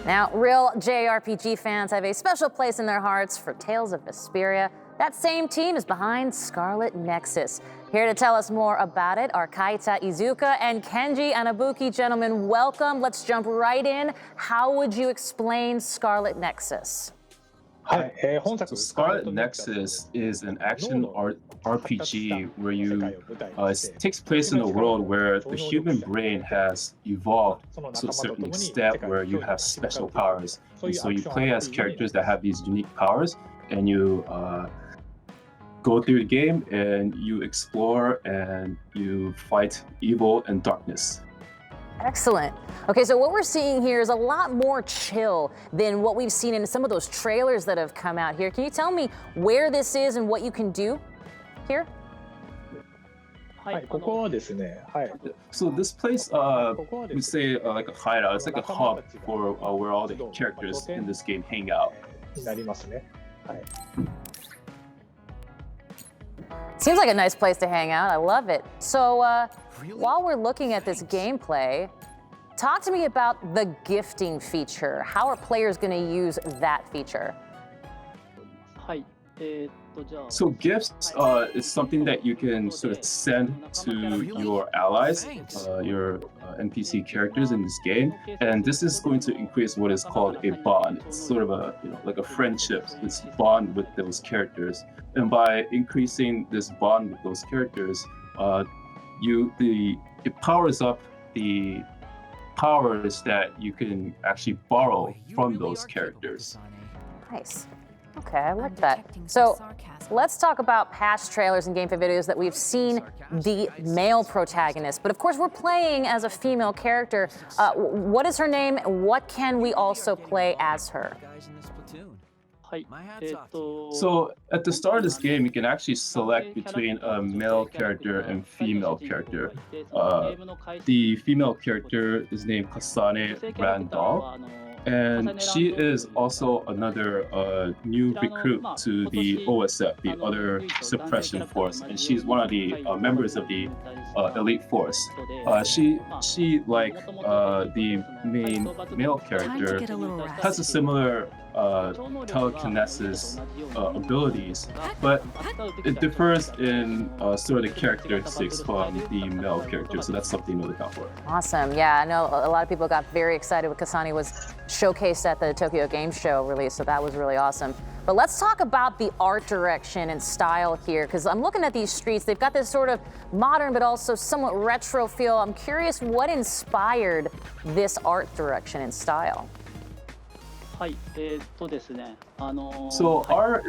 Now, real JRPG fans have a special place in their hearts for Tales of Vesperia. That same team is behind Scarlet Nexus. Here to tell us more about it are Kaita Izuka and Kenji Anabuki. Gentlemen, welcome. Let's jump right in. How would you explain Scarlet Nexus? So Scarlet Nexus is an action RPG where it takes place in a world where the human brain has evolved to a certain extent where you have special powers. And so you play as characters that have these unique powers, and you go through the game and you explore and you fight evil and darkness. Excellent. Okay, so what we're seeing here is a lot more chill than what we've seen in some of those trailers that have come out here. Can you tell me where this is and what you can do here? So this place, we say like a hideout. It's like a hub for where all the characters in this game hang out. Seems like a nice place to hang out. I love it. So while we're looking at this gameplay, talk to me about the gifting feature. How are players going to use that feature? So gifts is something that you can sort of send to your allies, your NPC characters in this game, and this is going to increase what is called a bond. It's sort of a like a friendship. It's bond with those characters, and by increasing this bond with those characters, it powers up the powers that you can actually borrow from those characters. Nice. Okay, I like that. So let's talk about past trailers and gameplay videos that we've seen the male protagonist. But of course, we're playing as a female character. What is her name? What can we also play as her? So at the start of this game, you can actually select between a male character and female character. The female character is named Kasane Randall, and she is also another new recruit to the OSF, the Other Suppression Force, and she's one of the members of the elite force. She like the main male character, has a similar telekinesis abilities, but it differs in sort of the characteristics from the male character, so that's something to look out for. Awesome. Yeah, I know a lot of people got very excited when Kasane was showcased at the Tokyo Game Show release, so that was really awesome. But let's talk about the art direction and style here, because I'm looking at these streets. They've got this sort of modern but also somewhat retro feel. I'm curious what inspired this art direction and style. So our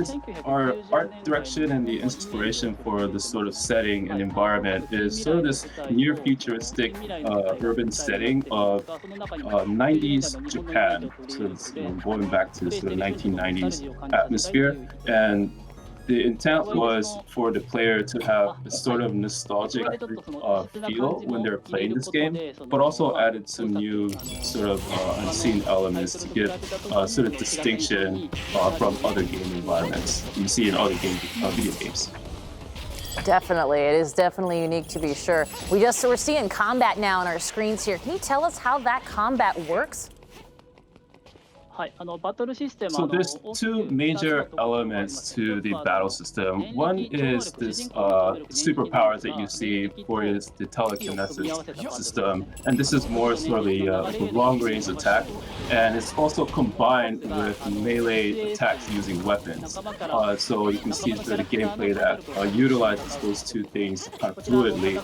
art direction and the inspiration for this sort of setting and environment is sort of this near futuristic urban setting of 90s Japan. So it's going back to the sort of 1990s atmosphere, and the intent was for the player to have a sort of nostalgic feel when they're playing this game, but also added some new sort of unseen elements to give sort of distinction from other game environments you see in other video games. Definitely, it is definitely unique to be sure. We're seeing combat now on our screens here. Can you tell us how that combat works? So there's two major elements to the battle system. One is this superpowers that you see for is the telekinesis system, and this is more sort of a long-range attack, and it's also combined with melee attacks using weapons. So you can see through the gameplay that utilizes those two things kind of fluidly.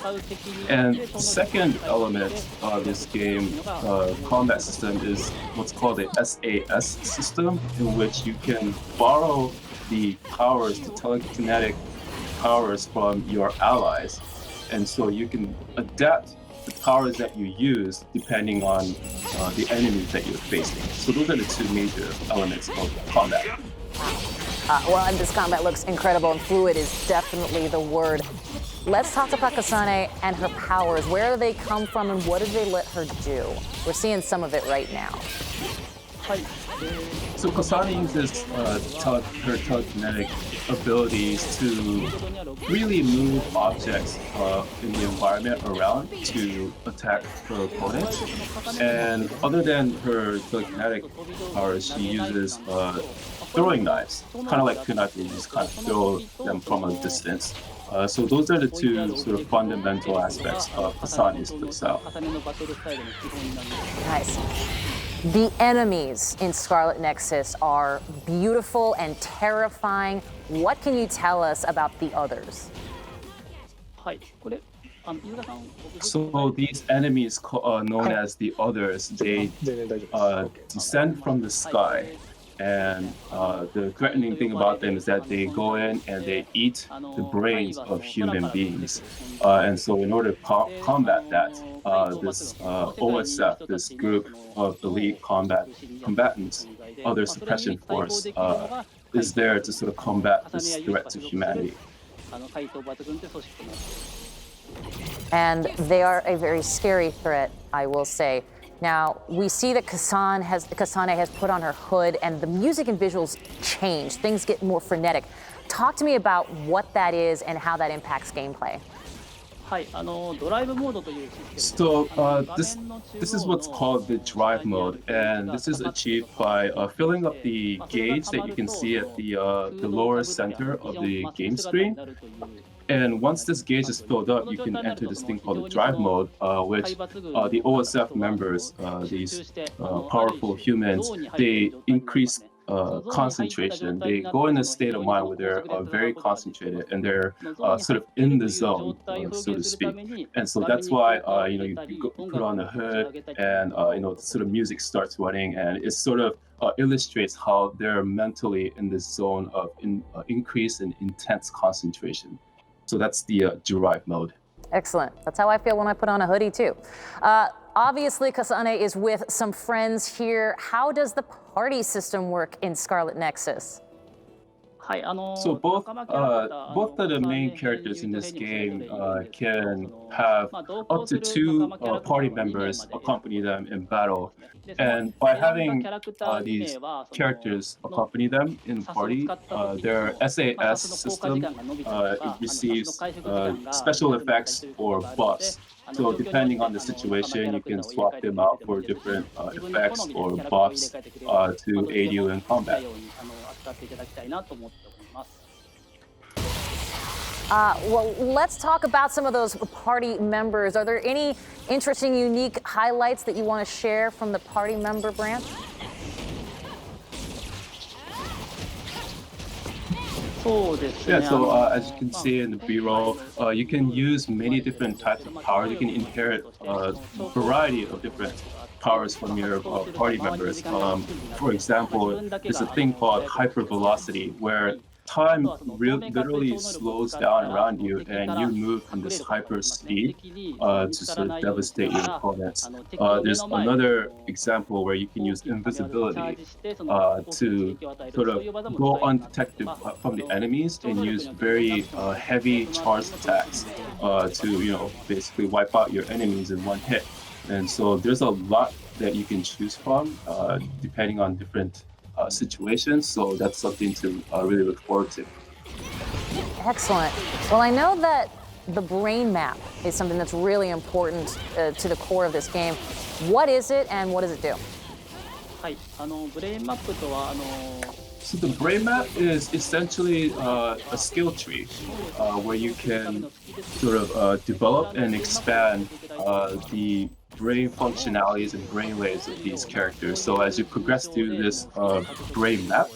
And the second element of this game combat system is what's called a SAS system, in which you can borrow the powers, the telekinetic powers from your allies, and so you can adapt the powers that you use depending on the enemies that you're facing. So those are the two major elements of combat. Well, and this combat looks incredible, and fluid is definitely the word. Let's talk about Kasane and her powers. Where do they come from, and what did they let her do? We're seeing some of it right now. So Kasane uses her telekinetic abilities to really move objects in the environment around to attack her opponents. And other than her telekinetic powers, she uses throwing knives, kind of like kunai, you just kind of throw them from a distance. So those are the two sort of fundamental aspects of Kasane's playstyle. Nice. The enemies in Scarlet Nexus are beautiful and terrifying. What can you tell us about the others? So these enemies known as the others, they descend from the sky. And the threatening thing about them is that they go in and they eat the brains of human beings. And so in order to combat that, this OSF, this group of elite combatants, other suppression force, is there to sort of combat this threat to humanity. And they are a very scary threat, I will say. Now, we see that Kasane has put on her hood, and the music and visuals change. Things get more frenetic. Talk to me about what that is and how that impacts gameplay. So this is what's called the drive mode, and this is achieved by filling up the gauge that you can see at the lower center of the game screen. And once this gauge is filled up, you can enter this thing called the drive mode, which the OSF members, these powerful humans, they increase concentration. They go in a state of mind where they're very concentrated and they're sort of in the zone, so to speak. And so that's why you put on the hood and sort of music starts running, and it sort of illustrates how they're mentally in this zone of increase in intense concentration. So that's the drive mode. Excellent. That's how I feel when I put on a hoodie too. Obviously, Kasane is with some friends here. How does the party system work in Scarlet Nexus? So both of the main characters in this game can have up to two party members accompany them in battle. And by having these characters accompany them in party, their SAS system receives special effects or buffs. So depending on the situation, you can swap them out for different effects or buffs to aid you in combat. Well, let's talk about some of those party members. Are there any interesting, unique highlights that you want to share from the party member branch? Yeah, so as you can see in the B-roll, you can use many different types of powers. You can inherit a variety of different powers from your party members. For example, there's a thing called hypervelocity, where time literally slows down around you and you move in this hyper speed to sort of devastate your opponents. There's another example where you can use invisibility to sort of go undetected from the enemies and use very heavy charged attacks to basically wipe out your enemies in one hit. And so there's a lot that you can choose from depending on different situations, so that's something to really look forward to. Excellent. Well, I know that the brain map is something that's really important to the core of this game. What is it and what does it do? So the brain map is essentially a skill tree where you can sort of develop and expand the brain functionalities and brain waves of these characters. So as you progress through this brain map,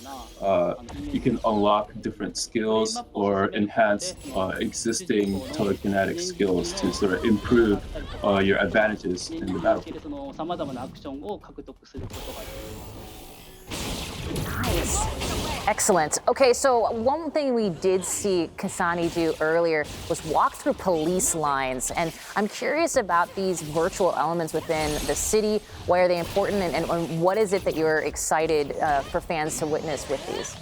you can unlock different skills or enhance existing telekinetic skills to sort of improve your advantages in the battlefield. Nice. Excellent. Okay, so one thing we did see Kasane do earlier was walk through police lines, and I'm curious about these virtual elements within the city. Why are they important, and what is it that you're excited for fans to witness with these?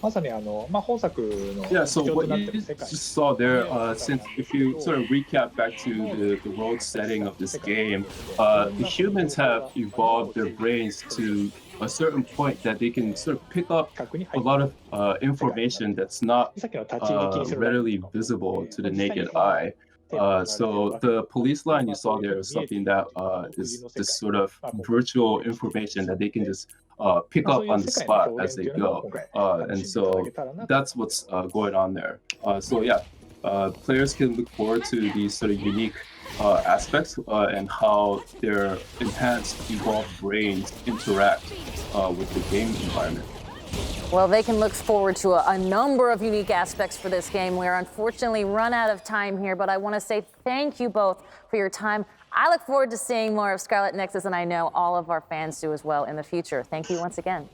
まさに本作の Yeah, so 基調 what となっ you てる世界 just saw there, since if you sort of recap back to the world setting of this game, the humans have evolved their brains to a certain point that they can sort of pick up 角に a 入って lot of information that's not さっきの立ち入り禁止のライン readily とかも visible to the 実際に naked eye. テーマが So 流れてるわけ the police line you まあそう saw いう there ふう is に見えて something that 独自 is の世 this 界 sort of まあもう virtual information that they can just pick まあそ up ういう on the 世界の spot 表 as 現 they っていうのも go. 今回 And 楽しんでいただ so けたらなと that's what's going on there. So yeah, players can look forward to these sort of unique aspects and how their enhanced, evolved brains interact with the game environment. Well, they can look forward to a number of unique aspects for this game. We're unfortunately run out of time here, but I want to say thank you both for your time. I look forward to seeing more of Scarlet Nexus, and I know all of our fans do as well in the future. Thank you once again.